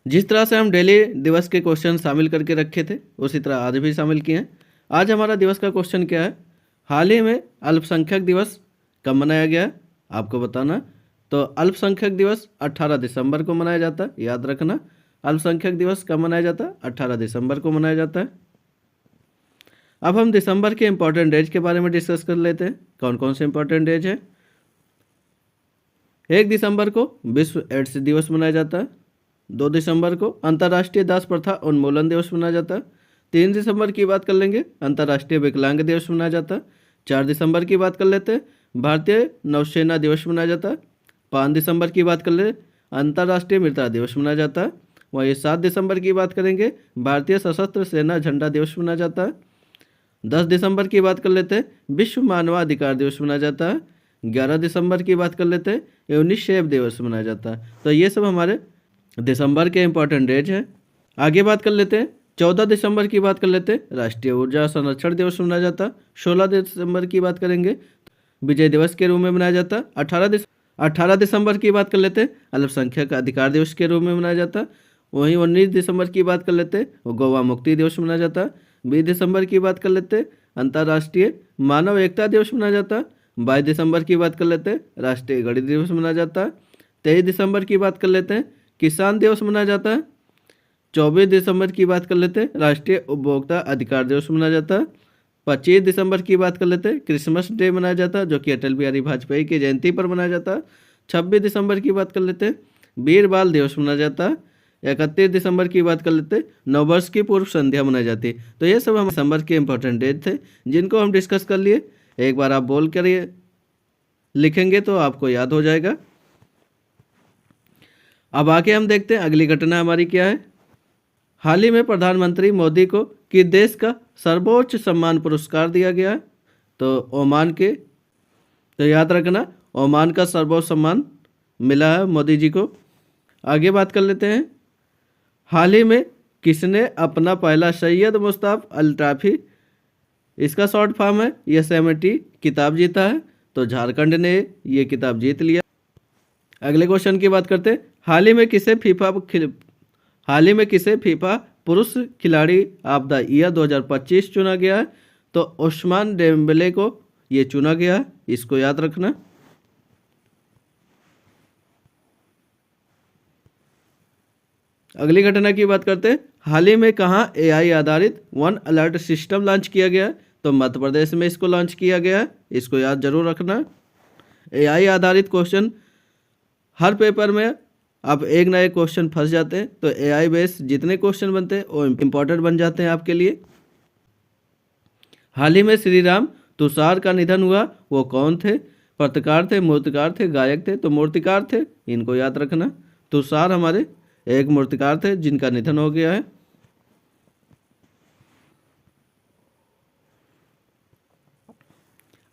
जिस तरह से हम डेली दिवस के क्वेश्चन शामिल करके रखे थे उसी तरह आज भी शामिल किए हैं। आज हमारा दिवस का क्वेश्चन क्या है? हाल ही में अल्पसंख्यक दिवस कब मनाया गया है? आपको बताना। तो अल्पसंख्यक दिवस 18 दिसंबर को मनाया जाता है, याद रखना। अल्पसंख्यक दिवस कब मनाया जाता है? 18 दिसंबर को मनाया जाता है। अब हम दिसंबर के इंपॉर्टेंट डेज के बारे में डिस्कस कर लेते हैं। कौन कौन से इंपॉर्टेंट डेज है? 1 दिसंबर को विश्व एड्स दिवस मनाया जाता है। 2 दिसंबर को अंतर्राष्ट्रीय दास प्रथा उन्मूलन दिवस मनाया जाता है। 3 दिसंबर की बात कर लेंगे, अंतर्राष्ट्रीय विकलांग दिवस मनाया जाता है। 4 दिसंबर की बात कर लेते हैं, भारतीय नौसेना दिवस मनाया जाता है। 5 दिसंबर की बात कर ले, अंतर्राष्ट्रीय मृदा दिवस मनाया जाता है। वहीं 7 दिसंबर की बात करेंगे, भारतीय सशस्त्र सेना झंडा दिवस मनाया जाता है। 10 दिसंबर की बात कर लेते हैं, विश्व मानवाधिकार दिवस मनाया जाता है। 11 दिसंबर की बात कर लेते हैं, यूनिसेफ दिवस मनाया जाता है। तो ये सब हमारे दिसंबर के इंपॉर्टेंट डेज हैं। आगे बात कर लेते हैं, 14 दिसंबर की बात कर लेते हैं, राष्ट्रीय ऊर्जा संरक्षण दिवस मनाया जाता है। 16 दिसंबर की बात करेंगे, विजय दिवस के रूप में मनाया जाता है। 18 दिसंबर की बात कर लेते हैं, अल्पसंख्यक अधिकार दिवस के रूप में मनाया जाता है। वहीं 19 दिसंबर की बात कर लेते हैं, गोवा मुक्ति दिवस मनाया जाता है। 20 दिसंबर की बात कर लेते हैं, अंतर्राष्ट्रीय मानव एकता दिवस मनाया जाता है। 22 दिसंबर की बात कर लेते हैं, राष्ट्रीय गणित दिवस मनाया जाता है। 23 दिसंबर की बात कर लेते हैं, किसान दिवस मनाया जाता है। 24 दिसंबर की बात कर लेते हैं, राष्ट्रीय उपभोक्ता अधिकार दिवस मनाया जाता है। 25 दिसंबर की बात कर लेते हैं, क्रिसमस डे मनाया जाता है, जो कि अटल बिहारी वाजपेयी की जयंती पर मनाया जाता है। 26 दिसंबर की बात कर लेते हैं, वीर बाल दिवस मनाया जाता है। 31 दिसंबर की बात कर लेते हैं, नववर्ष की पूर्व संध्या मनाई जाती है। तो ये सब हम दिसंबर के इंपॉर्टेंट डेट थे जिनको हम डिस्कस कर लिए। एक बार आप बोल कर ये लिखेंगे तो आपको याद हो जाएगा। अब आके हम देखते हैं अगली घटना हमारी क्या है। हाल ही में प्रधानमंत्री मोदी को किस देश का सर्वोच्च सम्मान पुरस्कार दिया गया है? तो ओमान के, तो याद रखना ओमान का सर्वोच्च सम्मान मिला है मोदी जी को। आगे बात कर लेते हैं, हाल ही में किसने अपना पहला सैयद मुश्ताक अल ट्रॉफी, इसका शॉर्ट फॉर्म है SMT, किताब जीता है? तो झारखंड ने ये किताब जीत लिया। अगले क्वेश्चन की बात करते हैं, हाल ही में किसे फीफा पुरुष खिलाड़ी ऑफ द ईयर 2025 चुना गया है? तो उस्मान डेम्बेले को ये चुना गया है, इसको याद रखना। अगली घटना की बात करते हैं, हाल ही में कहाँ AI आधारित वन अलर्ट सिस्टम लॉन्च किया गया है? तो मध्य प्रदेश में इसको लॉन्च किया गया है, इसको याद जरूर रखना। AI आधारित क्वेश्चन हर पेपर में आप एक ना एक क्वेश्चन फंस जाते हैं, तो AI बेस जितने क्वेश्चन बनते हैं वो इम्पोर्टेंट बन जाते हैं आपके लिए। हाल ही में श्री राम तुषार का निधन हुआ, वो कौन थे? पत्रकार थे, मूर्तिकार थे, गायक थे? तो मूर्तिकार थे, इनको याद रखना। तुषार हमारे एक मूर्तिकार थे जिनका निधन हो गया है।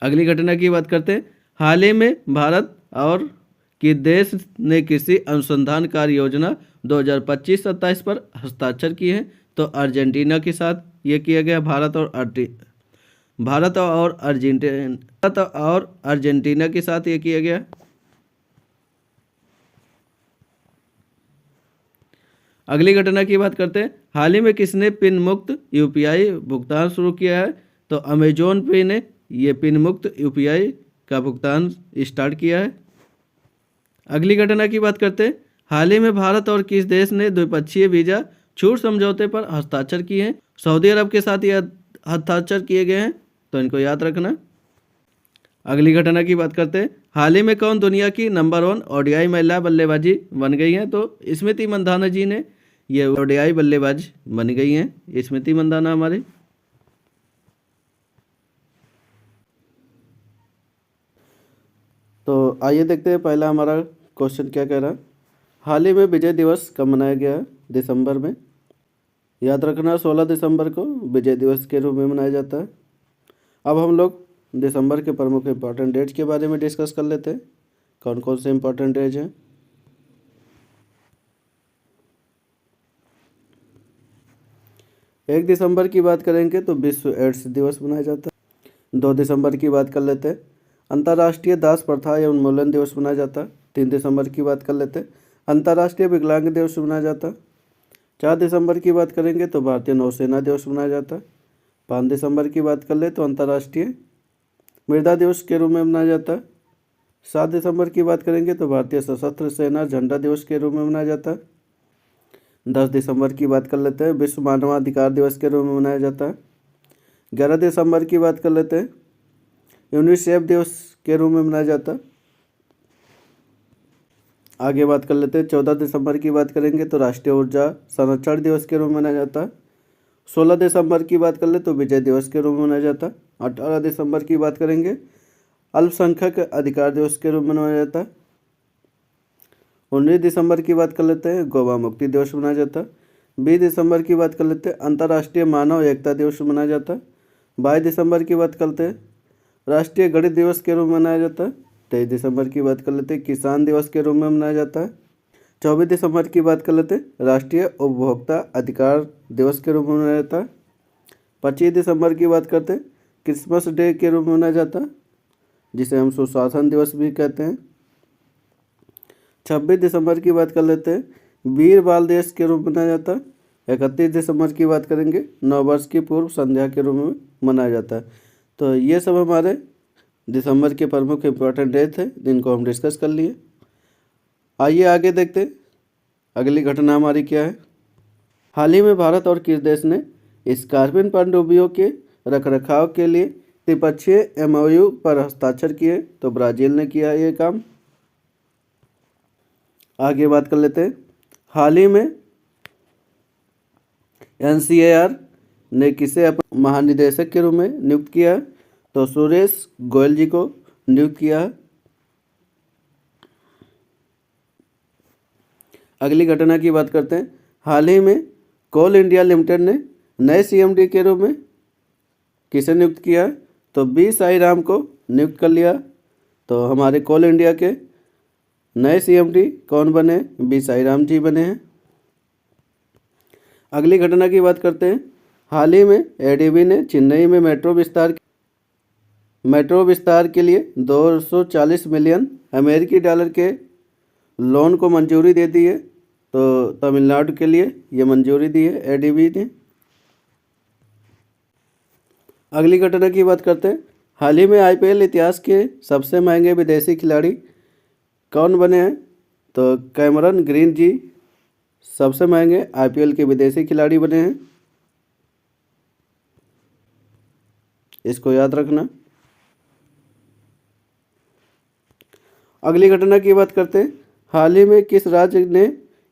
अगली घटना की बात करते हैं, हाल ही में भारत और किस देश ने कृषि अनुसंधान कार्य योजना 2025-27 पर हस्ताक्षर किए हैं? तो अर्जेंटीना के साथ ये किया गया, भारत और अर्जेंटीना के साथ ये किया गया। अगली घटना की बात करते हैं, हाल ही में किसने पिन मुक्त UPI भुगतान शुरू किया है? तो अमेजोन पे ने ये पिन मुक्त UPI का भुगतान स्टार्ट किया है। अगली घटना की बात करते हैं, हाल ही में भारत और किस देश ने द्विपक्षीय वीजा छूट समझौते पर हस्ताक्षर किए हैं? सऊदी अरब के साथ यह हस्ताक्षर किए गए हैं, तो इनको याद रखना। अगली घटना की बात करते हैं, हाल ही में कौन दुनिया की नंबर 1 ODI महिला बल्लेबाजी बन गई हैं? तो स्मृति मंदाना जी ने ये ODI बल्लेबाज बन गई हैं, स्मृति मंदाना हमारे। तो आइए देखते हैं पहला हमारा क्वेश्चन क्या कह रहा है। हाल ही में विजय दिवस कब मनाया गया है? दिसंबर में, याद रखना 16 दिसंबर को विजय दिवस के रूप में मनाया जाता है। अब हम लोग दिसंबर के प्रमुख इंपॉर्टेंट डेट्स के बारे में डिस्कस कर लेते हैं। कौन कौन से इंपॉर्टेंट डेट्स हैं? 1 दिसंबर की बात करेंगे तो विश्व एड्स दिवस मनाया जाता है। 2 दिसंबर की बात कर लेते हैं, अंतर्राष्ट्रीय दास प्रथा या उन्मूलन दिवस मनाया जाता है। 3 दिसंबर की बात कर लेते हैं, अंतर्राष्ट्रीय विकलांग दिवस मनाया जाता है। 4 दिसंबर की बात करेंगे तो भारतीय नौसेना दिवस मनाया जाता है। 5 दिसंबर की बात कर ले तो अंतर्राष्ट्रीय मृदा दिवस के रूप में मनाया जाता है। 7 दिसंबर की बात करेंगे तो भारतीय सशस्त्र सेना झंडा दिवस के रूप में मनाया जाता है। 10 दिसंबर की बात कर लेते हैं, विश्व मानवाधिकार दिवस के रूप में मनाया जाता है। 11 दिसंबर की बात कर लेते हैं, यूनिसेफ दिवस के रूप में मनाया जाता है। आगे बात कर लेते हैं, 14 दिसंबर की बात करेंगे तो राष्ट्रीय ऊर्जा संरक्षण दिवस के रूप में मनाया जाता है। 16 दिसंबर की बात कर ले तो विजय दिवस के रूप में मनाया जाता है। 18 दिसंबर की बात करेंगे, अल्पसंख्यक अधिकार दिवस के रूप में मनाया जाता है। 19 दिसंबर की बात कर लेते हैं, गोवा मुक्ति दिवस मनाया जाता है। 20 दिसंबर की बात कर लेते हैं, अंतर्राष्ट्रीय मानव एकता दिवस मनाया जाता है। 22 दिसंबर की बात करते हैं, राष्ट्रीय गणित दिवस के रूप में मनाया जाता है। 23 दिसंबर की बात कर लेते हैं, किसान दिवस के रूप में मनाया जाता है। 24 दिसंबर की बात कर लेते हैं, राष्ट्रीय उपभोक्ता अधिकार दिवस के रूप में मनाया जाता है। 25 दिसंबर की बात करते हैं, क्रिसमस डे के रूप में मनाया जाता है, जिसे हम सुशासन दिवस भी कहते हैं। 26 दिसंबर की बात कर लेते हैं, वीर बाल दिवस के रूप में मनाया जाता है। 31 दिसंबर की बात करेंगे, नववर्ष की पूर्व संध्या के रूप में मनाया जाता है। तो ये सब हमारे दिसंबर के प्रमुख इम्पोर्टेंट डे थे जिनको हम डिस्कस कर लिए। आइए आगे देखते हैं अगली घटना हमारी क्या है। हाल ही में भारत और किस देश ने स्कॉर्पियन पनडुब्बियों के रखरखाव के लिए त्रिपक्षीय MOU पर हस्ताक्षर किए? तो ब्राज़ील ने किया ये काम। आगे बात कर लेते हैं, हाल ही में NCAR ने किसे अपने महानिदेशक के रूप में नियुक्त किया है? तो सुरेश गोयल जी को नियुक्त किया है। अगली घटना की बात करते हैं, हाल ही में कोल इंडिया लिमिटेड ने नए CMD के रूप में किसे नियुक्त किया? तो B साई राम को नियुक्त कर लिया। तो हमारे कोल इंडिया के नए CMD कौन बने? B साई राम जी बने हैं। अगली घटना की बात करते हैं, हाल ही में ADB ने चेन्नई में मेट्रो विस्तार के लिए 240 मिलियन अमेरिकी डॉलर के लोन को मंजूरी दे दी है। तो तमिलनाडु के लिए ये मंजूरी दी है ADB ने। अगली घटना की बात करते हैं, हाल ही में IPL इतिहास के सबसे महंगे विदेशी खिलाड़ी कौन बने हैं? तो कैमरन ग्रीन जी सबसे महंगे IPL के विदेशी खिलाड़ी बने हैं, इसको याद रखना। अगली घटना की बात करते हैं, हाल ही में किस राज्य ने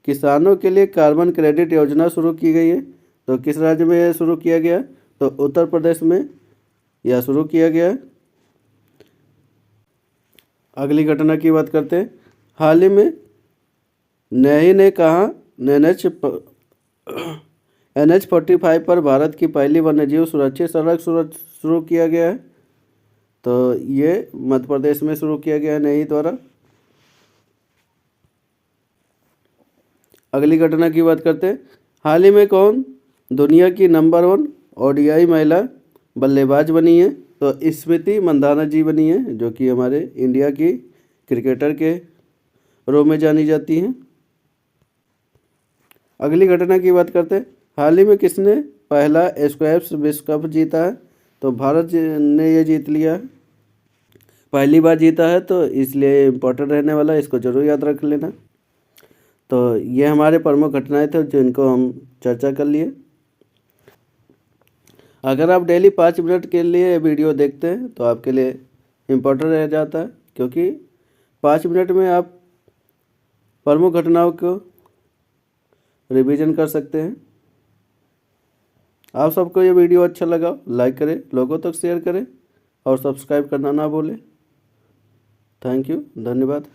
किसानों के लिए कार्बन क्रेडिट योजना शुरू की गई है? तो किस राज्य में यह शुरू किया गया? तो उत्तर प्रदेश में यह शुरू किया गया है। अगली घटना की बात करते हैं, हाल ही में नेही ने कहा NH45 पर भारत की पहली वन्यजीव सुरक्षित सड़क शुरू किया गया है। तो ये मध्य प्रदेश में शुरू किया गया है नेही द्वारा। अगली घटना की बात करते हैं, हाल ही में कौन दुनिया की नंबर 1 ODI महिला बल्लेबाज बनी है? तो स्मृति मंदाना जी बनी है, जो कि हमारे इंडिया की क्रिकेटर के रूप में जानी जाती हैं। अगली घटना की बात करते हैं, हाल ही में किसने पहला स्क्वैश विश्व कप जीता है? तो भारत ने ये जीत लिया है, पहली बार जीता है, तो इसलिए इम्पोर्टेंट रहने वाला है, इसको जरूर याद रख लेना। तो ये हमारे प्रमुख घटनाएं थे जिनको हम चर्चा कर लिए। अगर आप डेली 5 मिनट के लिए वीडियो देखते हैं तो आपके लिए इम्पोर्टेंट रह जाता है, क्योंकि 5 मिनट में आप प्रमुख घटनाओं को रिवीजन कर सकते हैं। आप सबको ये वीडियो अच्छा लगा लाइक करें, लोगों तक शेयर करें और सब्सक्राइब करना ना भूलें। थैंक यू, धन्यवाद।